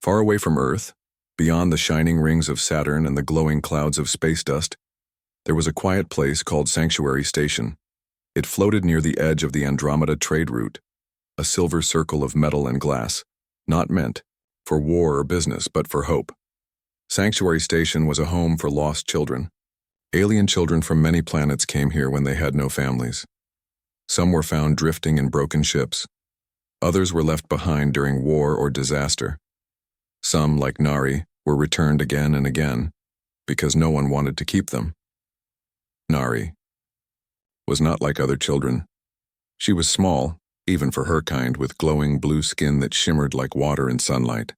Far away from Earth, beyond the shining rings of Saturn and the glowing clouds of space dust, there was a quiet place called Sanctuary Station. It floated near the edge of the Andromeda trade route, a silver circle of metal and glass, not meant for war or business, but for hope. Sanctuary Station was a home for lost children. Alien children from many planets came here when they had no families. Some were found drifting in broken ships. Others were left behind during war or disaster. Some, like Nari, were returned again and again because no one wanted to keep them. Nari was not like other children. She was small, even for her kind, with glowing blue skin that shimmered like water in sunlight.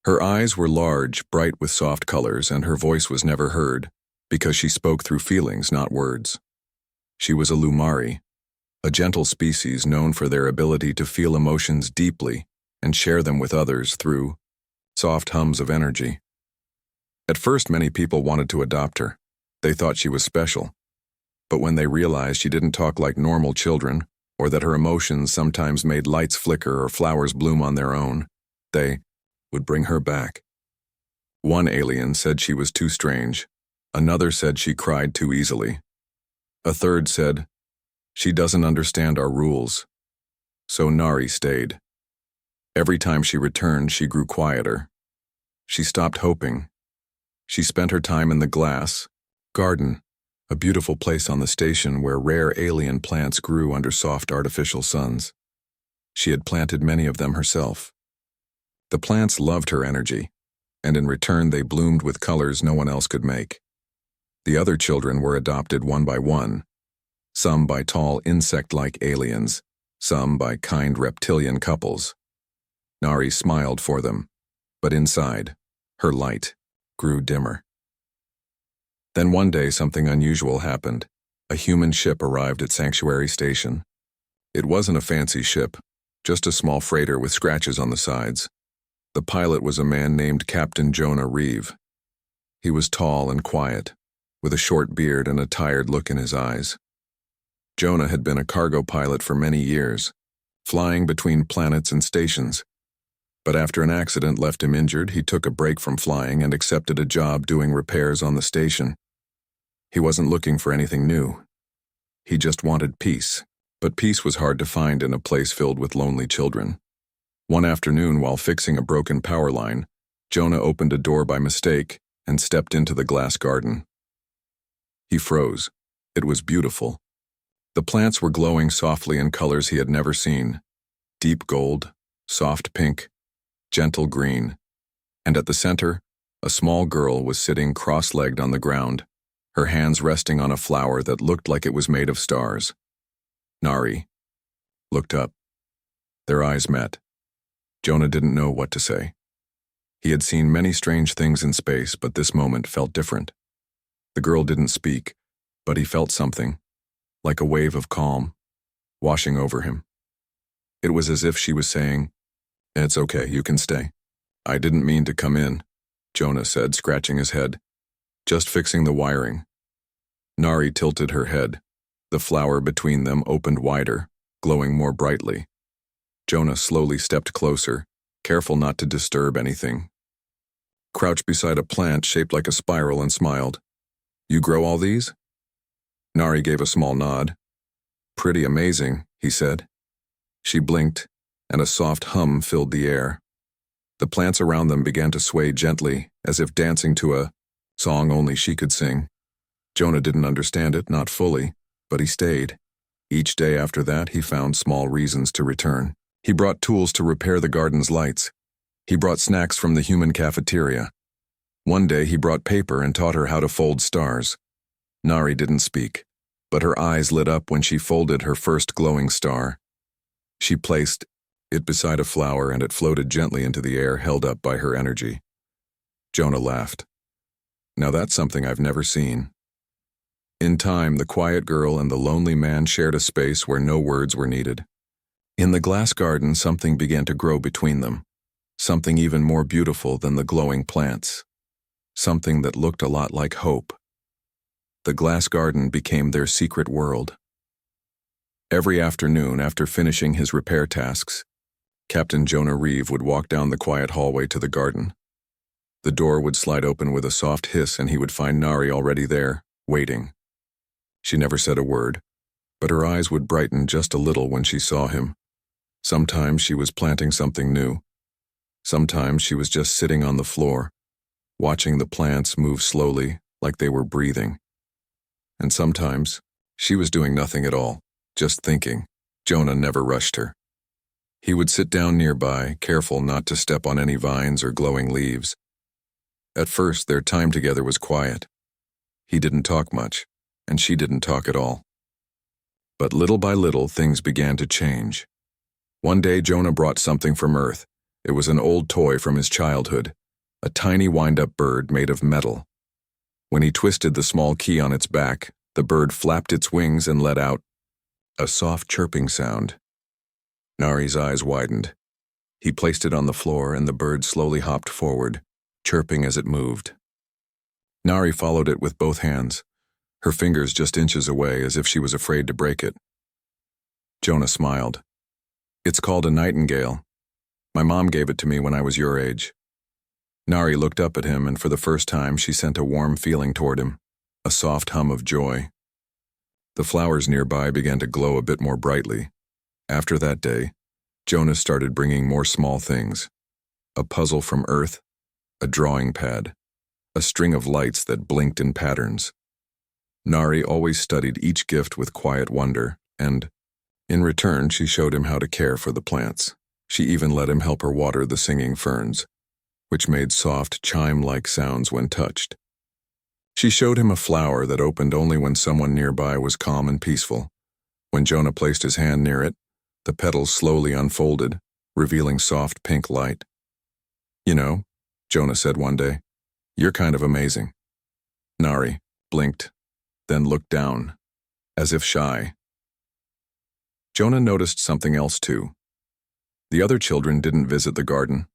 Her eyes were large, bright with soft colors, and her voice was never heard because she spoke through feelings, not words. She was a Lumari, a gentle species known for their ability to feel emotions deeply and share them with others through soft hums of energy. At first, many people wanted to adopt her. They thought she was special. But when they realized she didn't talk like normal children, or that her emotions sometimes made lights flicker or flowers bloom on their own, they would bring her back. One alien said she was too strange. Another said she cried too easily. A third said, "She doesn't understand our rules." So Nari stayed. Every time she returned, she grew quieter. She stopped hoping. She spent her time in the glass garden, a beautiful place on the station where rare alien plants grew under soft artificial suns. She had planted many of them herself. The plants loved her energy, and in return they bloomed with colors no one else could make. The other children were adopted one by one, some by tall insect-like aliens, some by kind reptilian couples. Nari smiled for them, but inside, her light grew dimmer. Then one day something unusual happened. A human ship arrived at Sanctuary Station. It wasn't a fancy ship, just a small freighter with scratches on the sides. The pilot was a man named Captain Jonah Reeve. He was tall and quiet, with a short beard and a tired look in his eyes. Jonah had been a cargo pilot for many years, flying between planets and stations. But after an accident left him injured, he took a break from flying and accepted a job doing repairs on the station. He wasn't looking for anything new. He just wanted peace, but peace was hard to find in a place filled with lonely children. One afternoon, while fixing a broken power line, Jonah opened a door by mistake and stepped into the glass garden. He froze. It was beautiful. The plants were glowing softly in colors he had never seen: deep gold, soft pink, gentle green. And at the center, a small girl was sitting cross-legged on the ground, her hands resting on a flower that looked like it was made of stars. Nari looked up. Their eyes met. Jonah didn't know what to say. He had seen many strange things in space, but this moment felt different. The girl didn't speak, but he felt something, like a wave of calm, washing over him. It was as if she was saying, "It's okay, you can stay." "I didn't mean to come in," Jonah said, scratching his head. "Just fixing the wiring." Nari tilted her head. The flower between them opened wider, glowing more brightly. Jonah slowly stepped closer, careful not to disturb anything. Crouched beside a plant shaped like a spiral and smiled. "You grow all these?" Nari gave a small nod. "Pretty amazing," he said. She blinked, and a soft hum filled the air. The plants around them began to sway gently, as if dancing to a song only she could sing. Jonah didn't understand it, not fully, but he stayed. Each day after that, he found small reasons to return. He brought tools to repair the garden's lights. He brought snacks from the human cafeteria. One day he brought paper and taught her how to fold stars. Nari didn't speak, but her eyes lit up when she folded her first glowing star. She placed it beside a flower, and it floated gently into the air, held up by her energy. Jonah laughed. "Now that's something I've never seen." In time, the quiet girl and the lonely man shared a space where no words were needed. In the glass garden, something began to grow between them, something even more beautiful than the glowing plants, something that looked a lot like hope. The glass garden became their secret world. Every afternoon, after finishing his repair tasks, Captain Jonah Reeve would walk down the quiet hallway to the garden. The door would slide open with a soft hiss and he would find Nari already there, waiting. She never said a word, but her eyes would brighten just a little when she saw him. Sometimes she was planting something new. Sometimes she was just sitting on the floor, watching the plants move slowly like they were breathing. And sometimes she was doing nothing at all, just thinking. Jonah never rushed her. He would sit down nearby, careful not to step on any vines or glowing leaves. At first, their time together was quiet. He didn't talk much, and she didn't talk at all. But little by little, things began to change. One day, Jonah brought something from Earth. It was an old toy from his childhood, a tiny wind-up bird made of metal. When he twisted the small key on its back, the bird flapped its wings and let out a soft chirping sound. Nari's eyes widened. He placed it on the floor and the bird slowly hopped forward, chirping as it moved. Nari followed it with both hands, her fingers just inches away as if she was afraid to break it. Jonah smiled. "It's called a nightingale. My mom gave it to me when I was your age." Nari looked up at him and for the first time she sent a warm feeling toward him, a soft hum of joy. The flowers nearby began to glow a bit more brightly. After that day, Jonah started bringing more small things. A puzzle from Earth, a drawing pad, a string of lights that blinked in patterns. Nari always studied each gift with quiet wonder, and, in return, she showed him how to care for the plants. She even let him help her water the singing ferns, which made soft, chime-like sounds when touched. She showed him a flower that opened only when someone nearby was calm and peaceful. When Jonah placed his hand near it, the petals slowly unfolded, revealing soft pink light. "You know," Jonah said one day, "you're kind of amazing." Nari blinked, then looked down, as if shy. Jonah noticed something else too. The other children didn't visit the garden.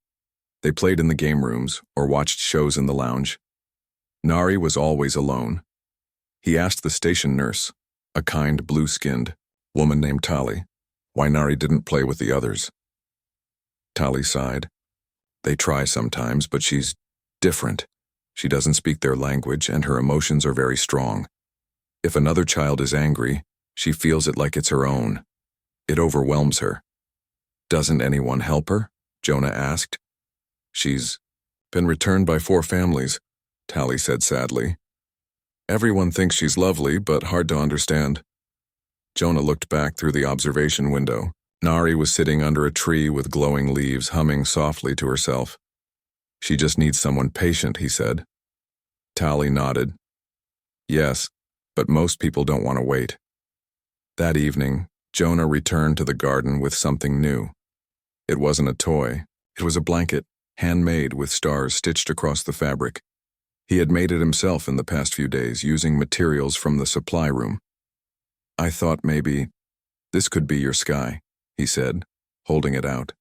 They played in the game rooms or watched shows in the lounge. Nari was always alone. He asked the station nurse, a kind, blue-skinned woman named Tali, why Nari didn't play with the others. Tali sighed. "They try sometimes, but she's different. She doesn't speak their language and her emotions are very strong. If another child is angry, she feels it like it's her own. It overwhelms her." "Doesn't anyone help her?" Jonah asked. "She's been returned by 4 families," Tali said sadly. "Everyone thinks she's lovely, but hard to understand." Jonah looked back through the observation window. Nari was sitting under a tree with glowing leaves, humming softly to herself. "She just needs someone patient," he said. Tali nodded. "Yes, but most people don't want to wait." That evening, Jonah returned to the garden with something new. It wasn't a toy. It was a blanket, handmade with stars stitched across the fabric. He had made it himself in the past few days, using materials from the supply room. "I thought maybe this could be your sky," he said, holding it out.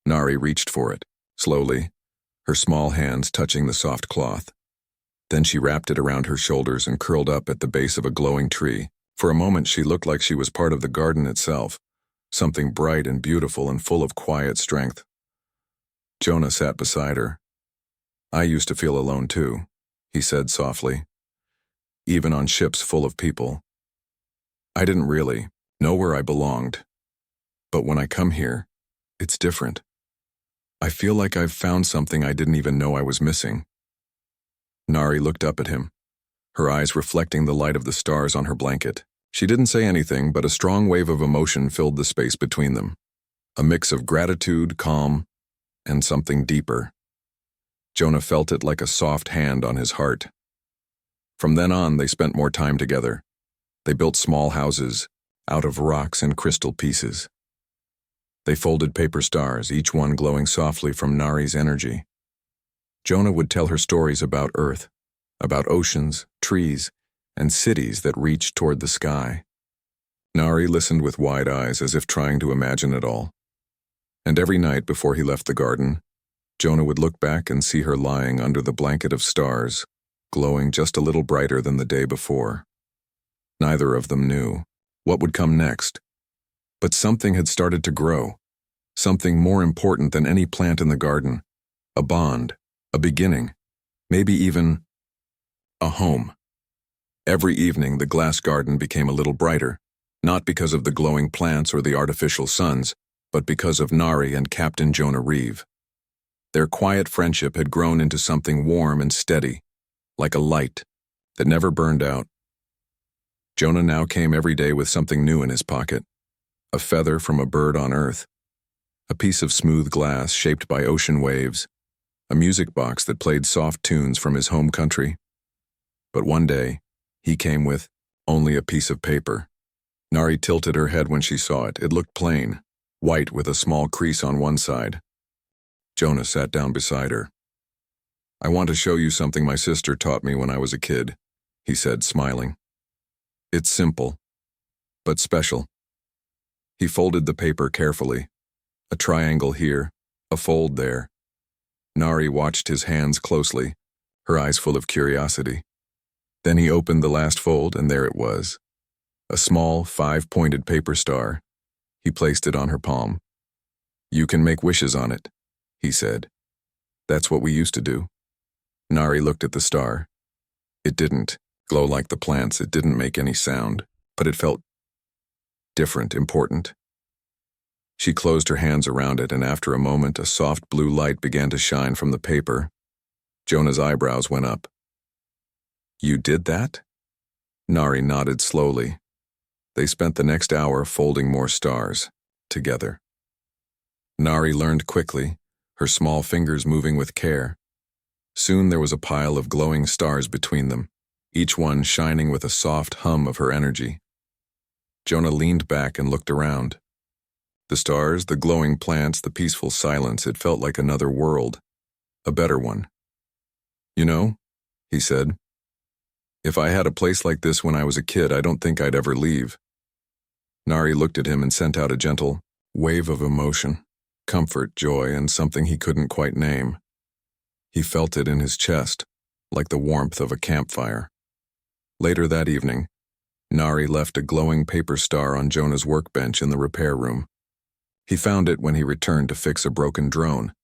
Nari reached for it, slowly, her small hands touching the soft cloth. Then she wrapped it around her shoulders and curled up at the base of a glowing tree. For a moment she looked like she was part of the garden itself, something bright and beautiful and full of quiet strength. Jonah sat beside her. "I used to feel alone too," he said softly. "Even on ships full of people. I didn't really know where I belonged. But when I come here, it's different. I feel like I've found something I didn't even know I was missing." Nari looked up at him, her eyes reflecting the light of the stars on her blanket. She didn't say anything, but a strong wave of emotion filled the space between them. A mix of gratitude, calm, and something deeper. Jonah felt it like a soft hand on his heart. From then on, they spent more time together. They built small houses, out of rocks and crystal pieces. They folded paper stars, each one glowing softly from Nari's energy. Jonah would tell her stories about Earth, about oceans, trees, and cities that reached toward the sky. Nari listened with wide eyes as if trying to imagine it all. And every night before he left the garden, Jonah would look back and see her lying under the blanket of stars, glowing just a little brighter than the day before. Neither of them knew what would come next, but something had started to grow. Something more important than any plant in the garden. A bond, a beginning, maybe even a home. Every evening, the glass garden became a little brighter, not because of the glowing plants or the artificial suns, but because of Nari and Captain Jonah Reeve. Their quiet friendship had grown into something warm and steady, like a light that never burned out. Jonah now came every day with something new in his pocket. A feather from a bird on Earth, a piece of smooth glass shaped by ocean waves, a music box that played soft tunes from his home country. But one day, he came with only a piece of paper. Nari tilted her head when she saw it. It looked plain, white with a small crease on one side. Jonah sat down beside her. "I want to show you something my sister taught me when I was a kid," he said, smiling. "It's simple, but special." He folded the paper carefully. A triangle here, a fold there. Nari watched his hands closely, her eyes full of curiosity. Then he opened the last fold, and there it was. A small, 5-pointed paper star. He placed it on her palm. "You can make wishes on it," he said. "That's what we used to do." Nari looked at the star. It didn't glow like the plants, it didn't make any sound, but it felt different, important. She closed her hands around it, and after a moment, a soft blue light began to shine from the paper. Jonah's eyebrows went up. "You did that?" Nari nodded slowly. They spent the next hour folding more stars, together. Nari learned quickly, her small fingers moving with care. Soon there was a pile of glowing stars between them, each one shining with a soft hum of her energy. Jonah leaned back and looked around. The stars, the glowing plants, the peaceful silence, it felt like another world, a better one. "You know," he said, "if I had a place like this when I was a kid, I don't think I'd ever leave." Nari looked at him and sent out a gentle wave of emotion, comfort, joy, and something he couldn't quite name. He felt it in his chest, like the warmth of a campfire. Later that evening, Nari left a glowing paper star on Jonah's workbench in the repair room. He found it when he returned to fix a broken drone.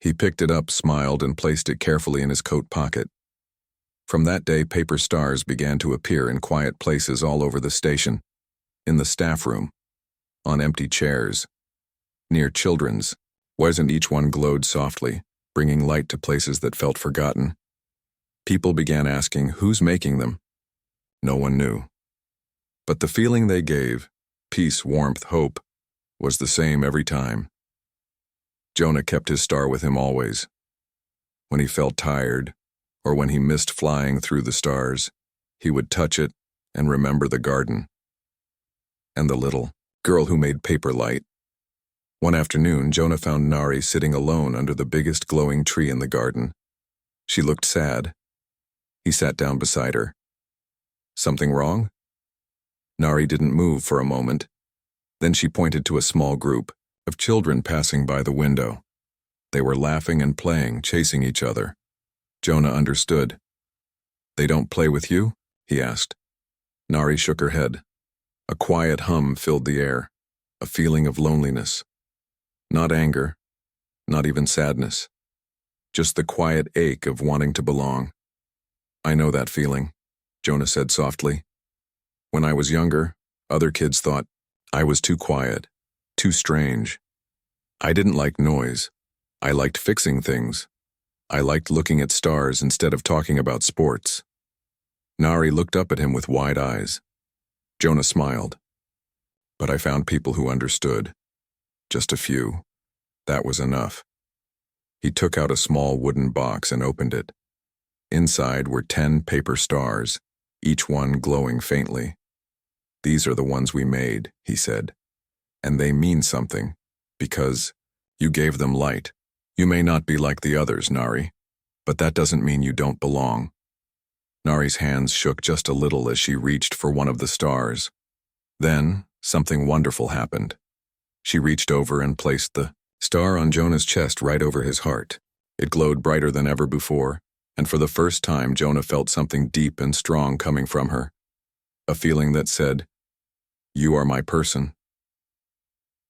He picked it up, smiled, and placed it carefully in his coat pocket. From that day, paper stars began to appear in quiet places all over the station, in the staff room, on empty chairs, near children's, and each one glowed softly, bringing light to places that felt forgotten. People began asking, who's making them? No one knew. But the feeling they gave, peace, warmth, hope, was the same every time. Jonah kept his star with him always. When he felt tired, or when he missed flying through the stars, he would touch it and remember the garden. And the little girl who made paper light. One afternoon, Jonah found Nari sitting alone under the biggest glowing tree in the garden. She looked sad. He sat down beside her. "Something wrong?" Nari didn't move for a moment. Then she pointed to a small group of children passing by the window. They were laughing and playing, chasing each other. Jonah understood. "They don't play with you?" he asked. Nari shook her head. A quiet hum filled the air, a feeling of loneliness. Not anger, not even sadness. Just the quiet ache of wanting to belong. "I know that feeling," Jonah said softly. "When I was younger, other kids thought I was too quiet, too strange. I didn't like noise. I liked fixing things. I liked looking at stars instead of talking about sports." Nari looked up at him with wide eyes. Jonah smiled. "But I found people who understood. Just a few. That was enough." He took out a small wooden box and opened it. Inside were 10 paper stars, each one glowing faintly. "These are the ones we made," he said. "And they mean something, because you gave them light. You may not be like the others, Nari, but that doesn't mean you don't belong." Nari's hands shook just a little as she reached for one of the stars. Then, something wonderful happened. She reached over and placed the star on Jonah's chest right over his heart. It glowed brighter than ever before, and for the first time Jonah felt something deep and strong coming from her. A feeling that said, "You are my person."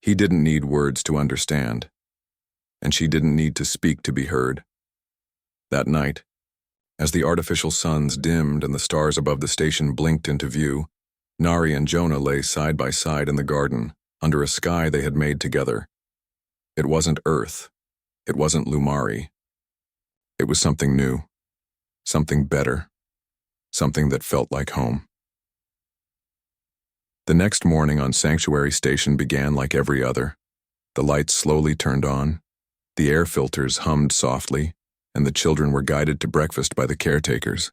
He didn't need words to understand, and she didn't need to speak to be heard. That night, as the artificial suns dimmed and the stars above the station blinked into view, Nari and Jonah lay side by side in the garden, under a sky they had made together. It wasn't Earth. It wasn't Lumari. It was something new, something better, something that felt like home. The next morning on Sanctuary Station began like every other. The lights slowly turned on, the air filters hummed softly, and the children were guided to breakfast by the caretakers.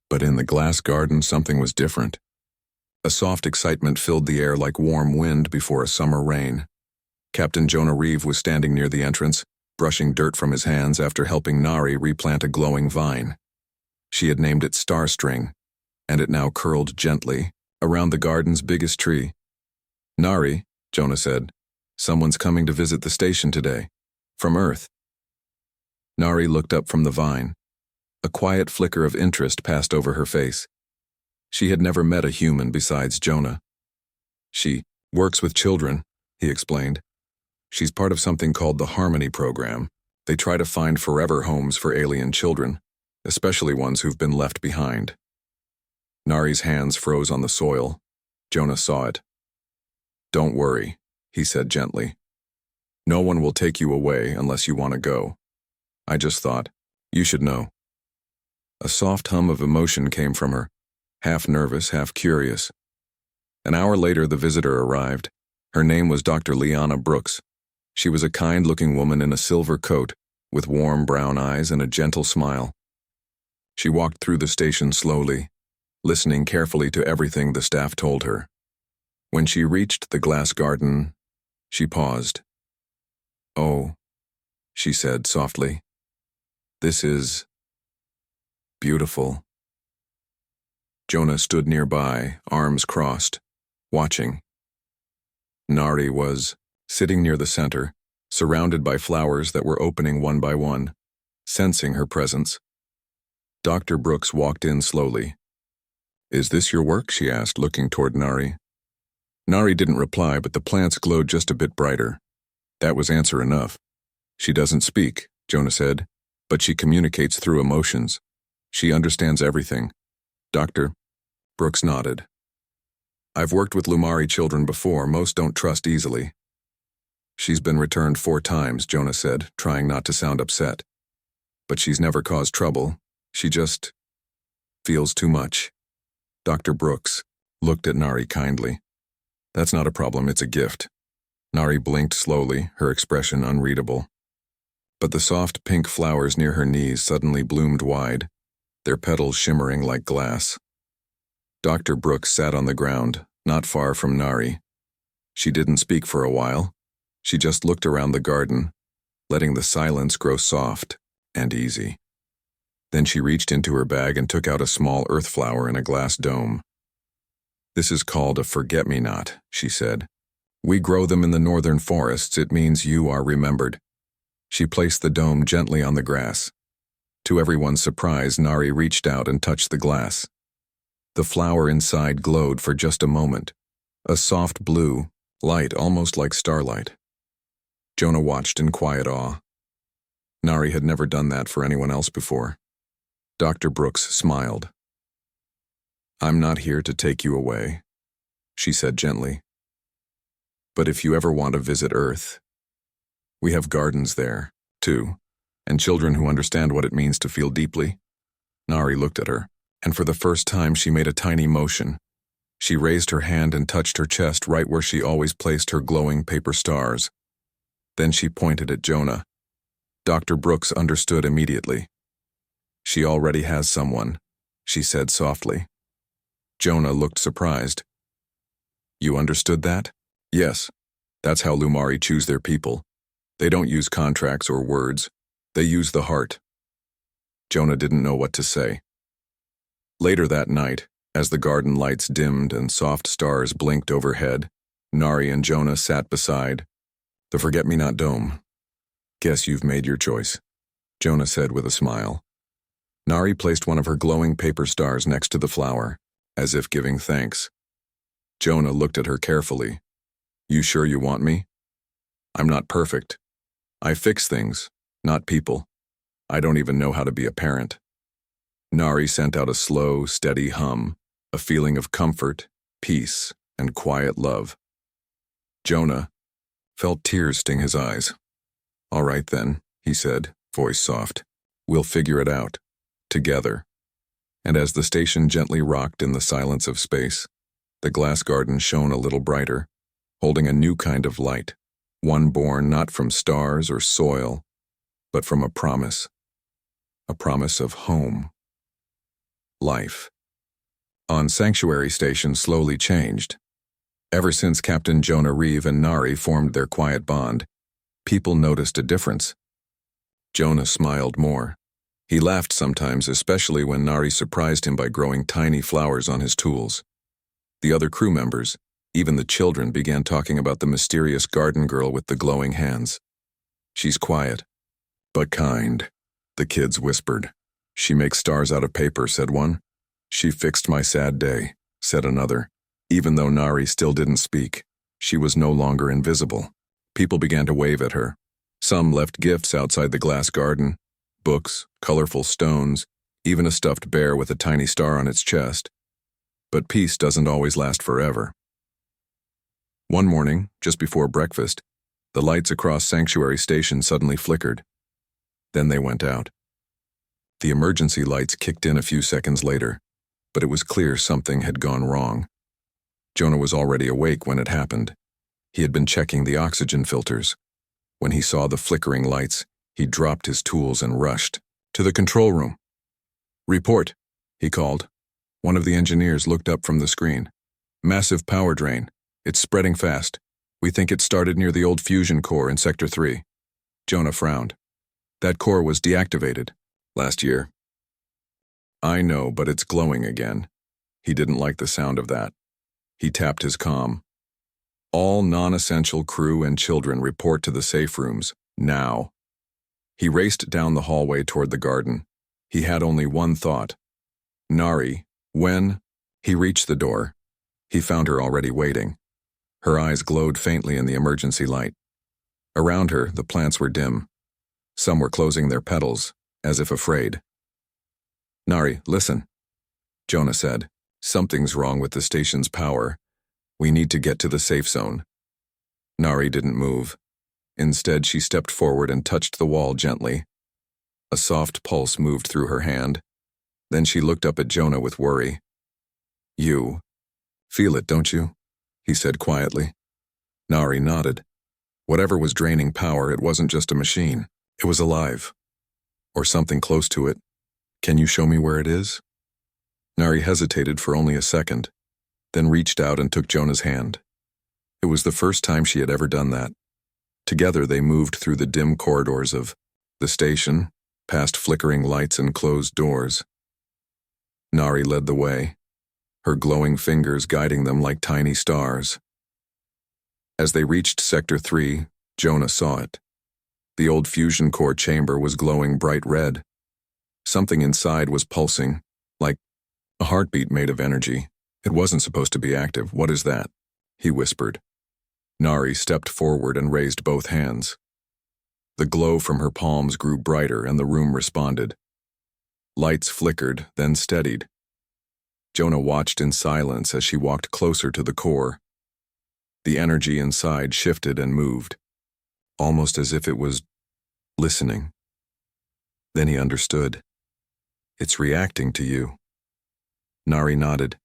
But in the glass garden, something was different. A soft excitement filled the air like warm wind before a summer rain. Captain Jonah Reeve was standing near the entrance, brushing dirt from his hands after helping Nari replant a glowing vine. She had named it Starstring, and it now curled gently around the garden's biggest tree. "Nari," Jonah said, "someone's coming to visit the station today. From Earth." Nari looked up from the vine. A quiet flicker of interest passed over her face. She had never met a human besides Jonah. "She works with children," he explained. "She's part of something called the Harmony Program. They try to find forever homes for alien children, especially ones who've been left behind." Nari's hands froze on the soil. Jonah saw it. "Don't worry," he said gently. "No one will take you away unless you want to go. I just thought, you should know." A soft hum of emotion came from her, half nervous, half curious. An hour later, the visitor arrived. Her name was Dr. Liana Brooks. She was a kind-looking woman in a silver coat, with warm brown eyes and a gentle smile. She walked through the station slowly, listening carefully to everything the staff told her. When she reached the glass garden, she paused. "Oh," she said softly, "this is beautiful." Jonah stood nearby, arms crossed, watching. Nari was sitting near the center, surrounded by flowers that were opening one by one, sensing her presence. Dr. Brooks walked in slowly. "Is this your work?" she asked, looking toward Nari. Nari didn't reply, but the plants glowed just a bit brighter. That was answer enough. "She doesn't speak," Jonah said, "but she communicates through emotions. She understands everything." Dr. Brooks nodded. "I've worked with Lumari children before. Most don't trust easily." "She's been returned 4 times, Jonah said, trying not to sound upset. "But she's never caused trouble. She just feels too much." Dr. Brooks looked at Nari kindly. "That's not a problem, it's a gift." Nari blinked slowly, her expression unreadable. But the soft pink flowers near her knees suddenly bloomed wide, their petals shimmering like glass. Dr. Brooks sat on the ground, not far from Nari. She didn't speak for a while. She just looked around the garden, letting the silence grow soft and easy. Then she reached into her bag and took out a small earth flower in a glass dome. "This is called a forget-me-not," she said. "We grow them in the northern forests. It means you are remembered." She placed the dome gently on the grass. To everyone's surprise, Nari reached out and touched the glass. The flower inside glowed for just a moment, a soft blue, light almost like starlight. Jonah watched in quiet awe. Nari had never done that for anyone else before. Dr. Brooks smiled. "I'm not here to take you away," she said gently. "But if you ever want to visit Earth, we have gardens there, too, and children who understand what it means to feel deeply." Nari looked at her, and for the first time she made a tiny motion. She raised her hand and touched her chest right where she always placed her glowing paper stars. Then she pointed at Jonah. Dr. Brooks understood immediately. "She already has someone," she said softly. Jonah looked surprised. "You understood that?" "Yes. That's how Lumari choose their people. They don't use contracts or words. They use the heart." Jonah didn't know what to say. Later that night, as the garden lights dimmed and soft stars blinked overhead, Nari and Jonah sat beside the forget-me-not dome. "Guess you've made your choice," Jonah said with a smile. Nari placed one of her glowing paper stars next to the flower, as if giving thanks. Jonah looked at her carefully. You sure you want me? I'm not perfect. I fix things, not people. I don't even know how to be a parent. Nari sent out a slow, steady hum, a feeling of comfort, peace, and quiet love. Jonah felt tears sting his eyes. All right then, he said, voice soft. We'll figure it out. Together. And as the station gently rocked in the silence of space, the glass garden shone a little brighter, holding a new kind of light, one born not from stars or soil, but from a promise of home. Life. On Sanctuary Station slowly changed. Ever since Captain Jonah Reeve and Nari formed their quiet bond, people noticed a difference. Jonah smiled more. He laughed sometimes, especially when Nari surprised him by growing tiny flowers on his tools. The other crew members, even the children, began talking about the mysterious garden girl with the glowing hands. She's quiet, but kind, the kids whispered. She makes stars out of paper, said one. She fixed my sad day, said another. Even though Nari still didn't speak, she was no longer invisible. People began to wave at her. Some left gifts outside the glass garden, books, colorful stones, even a stuffed bear with a tiny star on its chest. But peace doesn't always last forever. One morning, just before breakfast, the lights across Sanctuary Station suddenly flickered. Then they went out. The emergency lights kicked in a few seconds later, but it was clear something had gone wrong. Jonah was already awake when it happened. He had been checking the oxygen filters. When he saw the flickering lights, he dropped his tools and rushed to the control room. Report, he called. One of the engineers looked up from the screen. Massive power drain. It's spreading fast. We think it started near the old fusion core in Sector 3. Jonah frowned. That core was deactivated last year. I know, but it's glowing again. He didn't like the sound of that. He tapped his comm. All non-essential crew and children report to the safe rooms, now. He raced down the hallway toward the garden. He had only one thought. Nari, when he reached the door, he found her already waiting. Her eyes glowed faintly in the emergency light. Around her, the plants were dim. Some were closing their petals, as if afraid. Nari, listen, Jonah said. Something's wrong with the station's power. We need to get to the safe zone. Nari didn't move. Instead, she stepped forward and touched the wall gently. A soft pulse moved through her hand. Then she looked up at Jonah with worry. You feel it, don't you? He said quietly. Nari nodded. Whatever was draining power, it wasn't just a machine. It was alive. Or something close to it. Can you show me where it is? Nari hesitated for only a second, then reached out and took Jonah's hand. It was the first time she had ever done that. Together they moved through the dim corridors of the station, past flickering lights and closed doors. Nari led the way, her glowing fingers guiding them like tiny stars. As they reached Sector 3, Jonah saw it. The old fusion core chamber was glowing bright red. Something inside was pulsing, like a heartbeat made of energy. It wasn't supposed to be active. What is that? He whispered. Nari stepped forward and raised both hands. The glow from her palms grew brighter and the room responded. Lights flickered, then steadied. Jonah watched in silence as she walked closer to the core. The energy inside shifted and moved, almost as if it was listening. Then he understood. It's reacting to you. Nari nodded.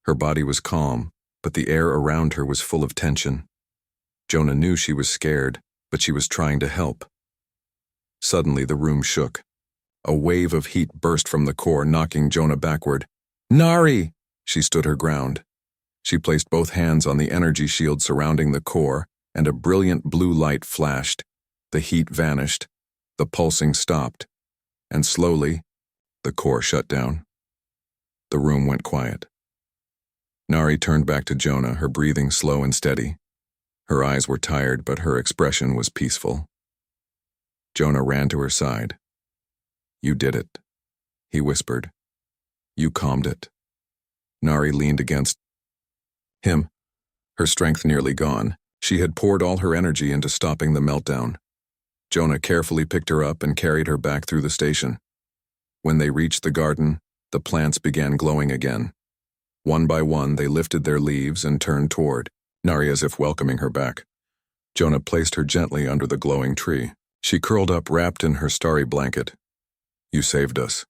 Her body was calm, but the air around her was full of tension. Jonah knew she was scared, but she was trying to help. Suddenly the room shook. A wave of heat burst from the core, knocking Jonah backward. Nari! She stood her ground. She placed both hands on the energy shield surrounding the core, and a brilliant blue light flashed. The heat vanished. The pulsing stopped. And slowly, the core shut down. The room went quiet. Nari turned back to Jonah, her breathing slow and steady. Her eyes were tired, but her expression was peaceful. Jonah ran to her side. You did it, he whispered. You calmed it. Nari leaned against him. her strength nearly gone. She had poured all her energy into stopping the meltdown. Jonah carefully picked her up and carried her back through the station. When they reached the garden, the plants began glowing again. One by one, they lifted their leaves and turned toward Nari as if welcoming her back. Jonah placed her gently under the glowing tree. She curled up wrapped in her starry blanket. "You saved us,"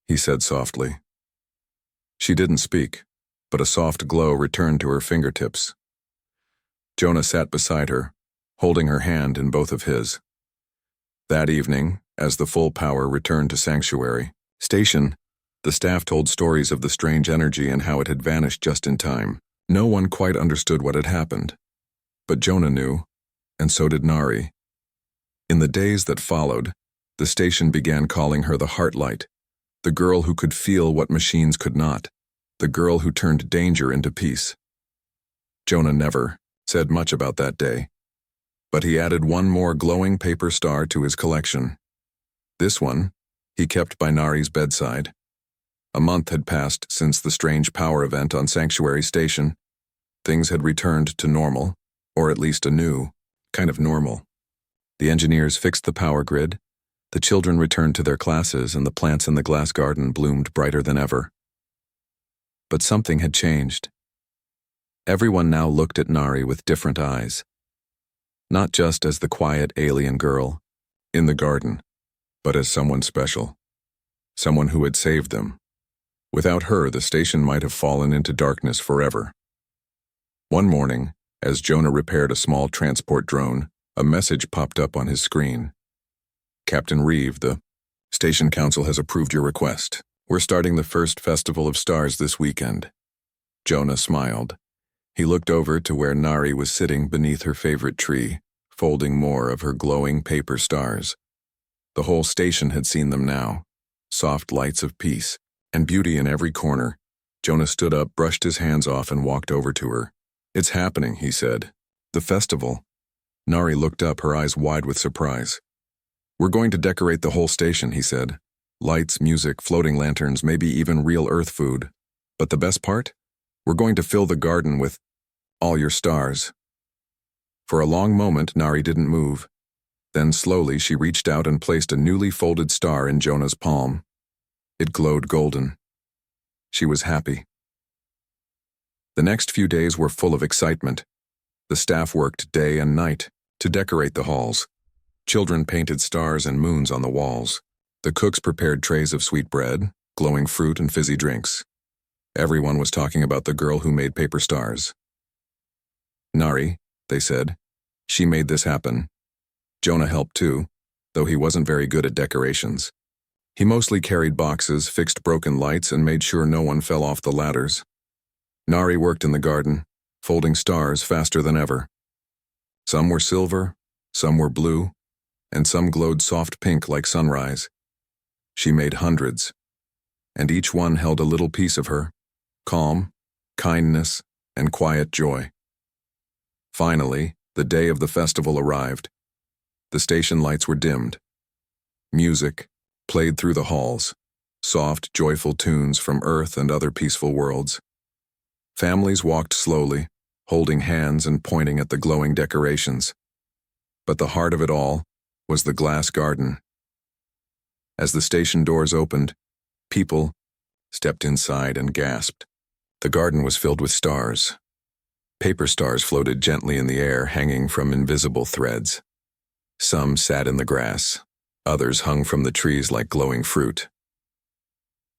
he said softly. She didn't speak, but a soft glow returned to her fingertips. Jonah sat beside her, holding her hand in both of his. That evening, as the full power returned to Sanctuary Station, the staff told stories of the strange energy and how it had vanished just in time. No one quite understood what had happened. But Jonah knew, and so did Nari. In the days that followed, the station began calling her the Heartlight, the girl who could feel what machines could not, the girl who turned danger into peace. Jonah never said much about that day, but he added one more glowing paper star to his collection. This one, he kept by Nari's bedside. A month had passed since the strange power event on Sanctuary Station. Things had returned to normal, or at least a new kind of normal. The engineers fixed the power grid, the children returned to their classes, and the plants in the glass garden bloomed brighter than ever. But something had changed. Everyone now looked at Nari with different eyes. Not just as the quiet alien girl in the garden, but as someone special. Someone who had saved them. Without her, the station might have fallen into darkness forever. One morning, as Jonah repaired a small transport drone, a message popped up on his screen. "Captain Reeve, the Station Council has approved your request. We're starting the first Festival of Stars this weekend." Jonah smiled. He looked over to where Nari was sitting beneath her favorite tree, folding more of her glowing paper stars. The whole station had seen them now, soft lights of peace and beauty in every corner. Jonah stood up, brushed his hands off, and walked over to her. "It's happening," he said. "The festival." Nari looked up, her eyes wide with surprise. "We're going to decorate the whole station," he said. "Lights, music, floating lanterns, maybe even real Earth food. But the best part? We're going to fill the garden with all your stars." For a long moment, Nari didn't move. Then slowly she reached out and placed a newly folded star in Jonah's palm. It glowed golden. She was happy. The next few days were full of excitement. The staff worked day and night to decorate the halls. Children painted stars and moons on the walls. The cooks prepared trays of sweet bread, glowing fruit, and fizzy drinks. Everyone was talking about the girl who made paper stars. "Nari," they said. "She made this happen." Jonah helped too, though he wasn't very good at decorations. He mostly carried boxes, fixed broken lights, and made sure no one fell off the ladders. Nari worked in the garden, folding stars faster than ever. Some were silver, some were blue, and some glowed soft pink like sunrise. She made hundreds, and each one held a little piece of her, calm, kindness, and quiet joy. Finally, the day of the festival arrived. The station lights were dimmed. Music played through the halls, soft, joyful tunes from Earth and other peaceful worlds. Families walked slowly, holding hands and pointing at the glowing decorations. But the heart of it all was the glass garden. As the station doors opened, people stepped inside and gasped. The garden was filled with stars. Paper stars floated gently in the air, hanging from invisible threads. Some sat in the grass. Others hung from the trees like glowing fruit.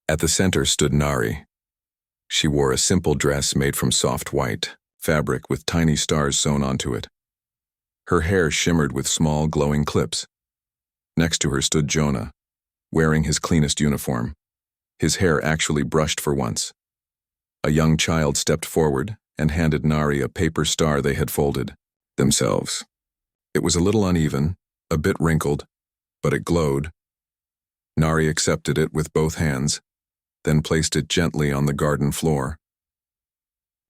At the center stood Nari. She wore a simple dress made from soft white fabric with tiny stars sewn onto it. Her hair shimmered with small glowing clips. Next to her stood Jonah, wearing his cleanest uniform, his hair actually brushed for once. A young child stepped forward and handed Nari a paper star they had folded themselves. It was a little uneven, a bit wrinkled, but it glowed. Nari accepted it with both hands, then placed it gently on the garden floor.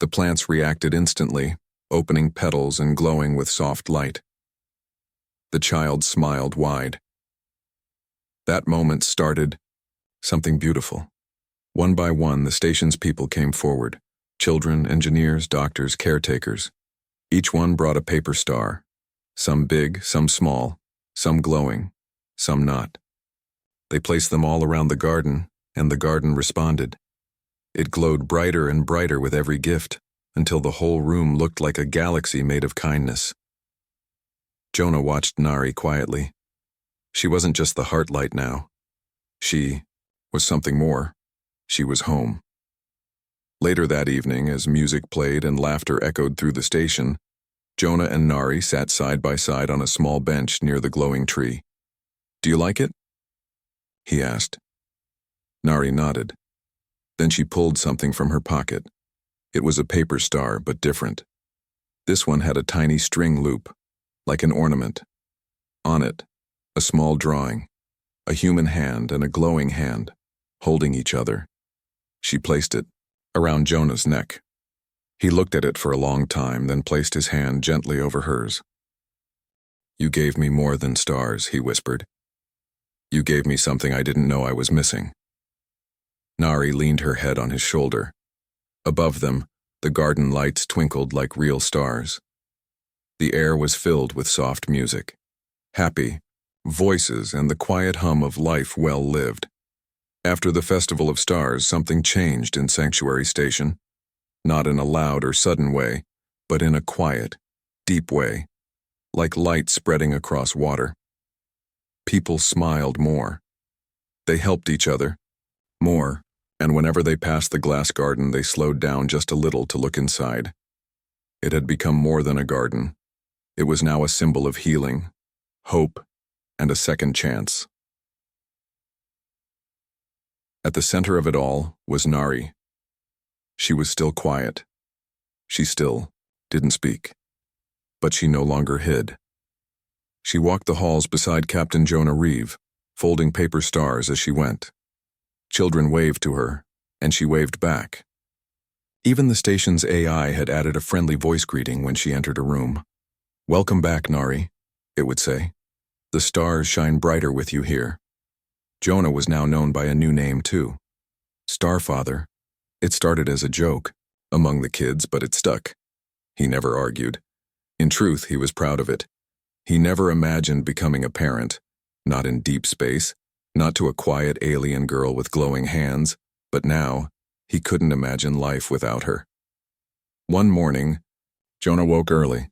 The plants reacted instantly, opening petals and glowing with soft light. The child smiled wide. That moment started something beautiful. One by one, the station's people came forward, Children, engineers, doctors, caretakers. Each one brought a paper star. Some big, some small, some glowing, some not. They placed them all around the garden, and the garden responded. It glowed brighter and brighter with every gift, until the whole room looked like a galaxy made of kindness. Jonah watched Nari quietly. She wasn't just the heartlight now. She was something more. She was home. Later that evening, as music played and laughter echoed through the station, Jonah and Nari sat side by side on a small bench near the glowing tree. "Do you like it?" he asked. Nari nodded. Then she pulled something from her pocket. It was a paper star, but different. This one had a tiny string loop, like an ornament. On it, a small drawing, a human hand and a glowing hand, holding each other. She placed it around Jonah's neck. He looked at it for a long time, then placed his hand gently over hers. "You gave me more than stars," he whispered. "You gave me something I didn't know I was missing." Nari leaned her head on his shoulder. Above them, the garden lights twinkled like real stars. The air was filled with soft music, happy voices, and the quiet hum of life well lived. After the Festival of Stars, something changed in Sanctuary Station, not in a loud or sudden way, but in a quiet, deep way, like light spreading across water. People smiled more. They helped each other more, and whenever they passed the glass garden, they slowed down just a little to look inside. It had become more than a garden. It was now a symbol of healing, hope, and a second chance. At the center of it all was Nari. She was still quiet. She still didn't speak. But she no longer hid. She walked the halls beside Captain Jonah Reeve, folding paper stars as she went. Children waved to her, and she waved back. Even the station's AI had added a friendly voice greeting when she entered a room. "Welcome back, Nari," it would say. "The stars shine brighter with you here." Jonah was now known by a new name, too. Starfather. It started as a joke among the kids, but it stuck. He never argued. In truth, he was proud of it. He never imagined becoming a parent, not in deep space, not to a quiet alien girl with glowing hands, but now he couldn't imagine life without her. One morning, Jonah woke early.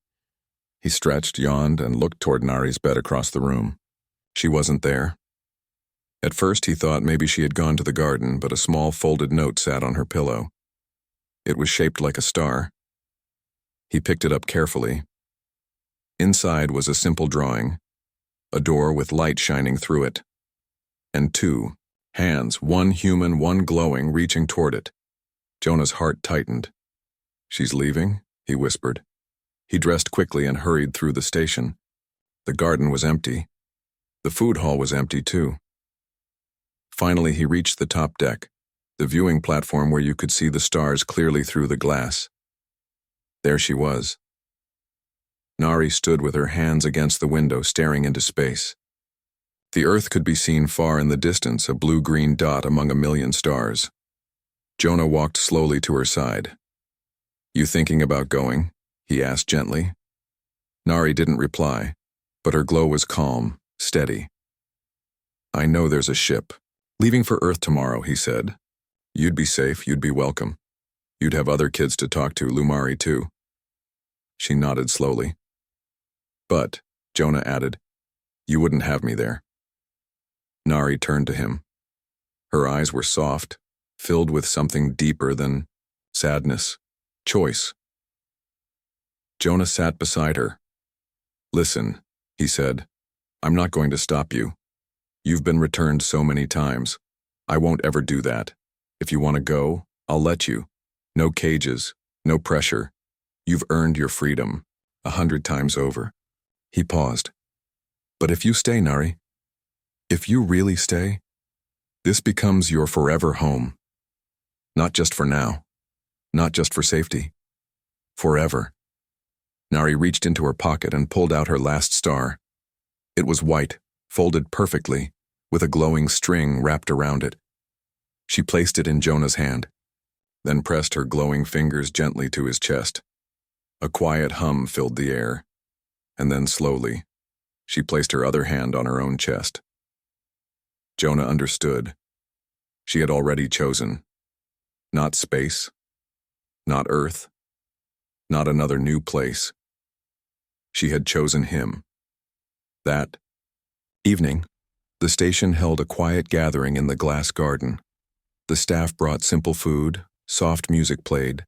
He stretched, yawned, and looked toward Nari's bed across the room. She wasn't there. At first he thought maybe she had gone to the garden, but a small folded note sat on her pillow. It was shaped like a star. He picked it up carefully. Inside was a simple drawing, a door with light shining through it, and two hands, one human, one glowing, reaching toward it. Jonah's heart tightened. "She's leaving?" he whispered. He dressed quickly and hurried through the station. The garden was empty. The food hall was empty, too. Finally, he reached the top deck, the viewing platform where you could see the stars clearly through the glass. There she was. Nari stood with her hands against the window, staring into space. The Earth could be seen far in the distance, a blue-green dot among a million stars. Jonah walked slowly to her side. "You thinking about going?" he asked gently. Nari didn't reply, but her glow was calm, steady. "I know there's a ship. Leaving for Earth tomorrow," he said. "You'd be safe, you'd be welcome. You'd have other kids to talk to, Lumari too." She nodded slowly. "But," Jonah added, "you wouldn't have me there." Nari turned to him. Her eyes were soft, filled with something deeper than sadness, choice. Jonah sat beside her. "Listen," he said, "I'm not going to stop you. You've been returned so many times. I won't ever do that. If you want to go, I'll let you. No cages, no pressure. You've earned your freedom, 100 times over." He paused. "But if you stay, Nari, if you really stay, this becomes your forever home. Not just for now, not just for safety. Forever." Nari reached into her pocket and pulled out her last star. It was white, folded perfectly, with a glowing string wrapped around it. She placed it in Jonah's hand. then pressed her glowing fingers gently to his chest. A quiet hum filled the air, and then slowly, she placed her other hand on her own chest. Jonah understood. She had already chosen. Not space, not Earth, not another new place. She had chosen him. That evening, the station held a quiet gathering in the glass garden. The staff brought simple food, soft music played,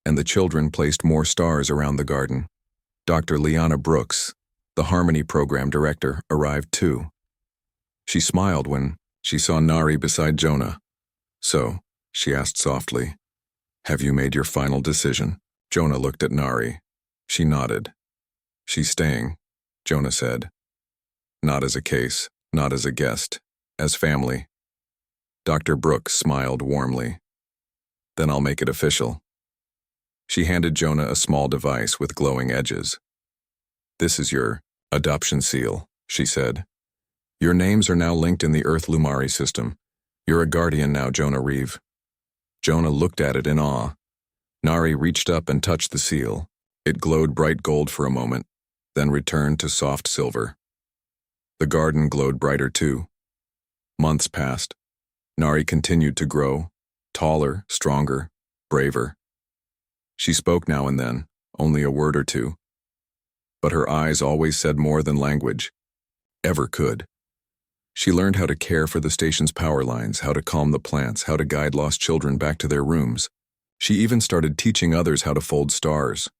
and the children placed more stars around the garden. Dr. Liana Brooks, the Harmony Program Director, arrived too. She smiled when she saw Nari beside Jonah. "So," she asked softly, "have you made your final decision?" Jonah looked at Nari. She nodded. "She's staying," Jonah said. "Not as a case, not as a guest, as family." Dr. Brooks smiled warmly. "Then I'll make it official." She handed Jonah a small device with glowing edges. "This is your adoption seal," she said. "Your names are now linked in the Earth Lumari system. You're a guardian now, Jonah Reeve." Jonah looked at it in awe. Nari reached up and touched the seal. It glowed bright gold for a moment, then returned to soft silver. The garden glowed brighter too. Months passed. Nari continued to grow, taller, stronger, braver. She spoke now and then, only a word or two. But her eyes always said more than language ever could. She learned how to care for the station's power lines, how to calm the plants, how to guide lost children back to their rooms. She even started teaching others how to fold stars.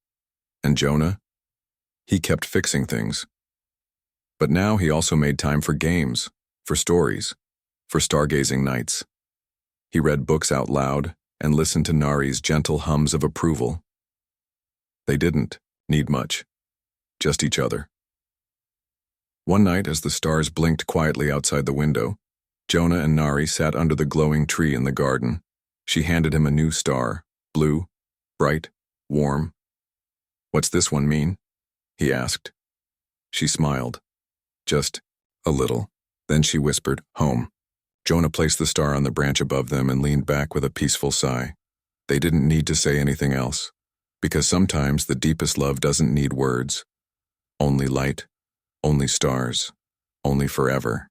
And Jonah? He kept fixing things. But now he also made time for games, for stories, for stargazing nights. He read books out loud and listened to Nari's gentle hums of approval. They didn't need much, just each other. One night, as the stars blinked quietly outside the window, Jonah and Nari sat under the glowing tree in the garden. She handed him a new star, blue, bright, warm. "What's this one mean?" he asked. She smiled. "Just a little." Then she whispered, "Home." Jonah placed the star on the branch above them and leaned back with a peaceful sigh. They didn't need to say anything else, because sometimes the deepest love doesn't need words. Only light, only stars, only forever.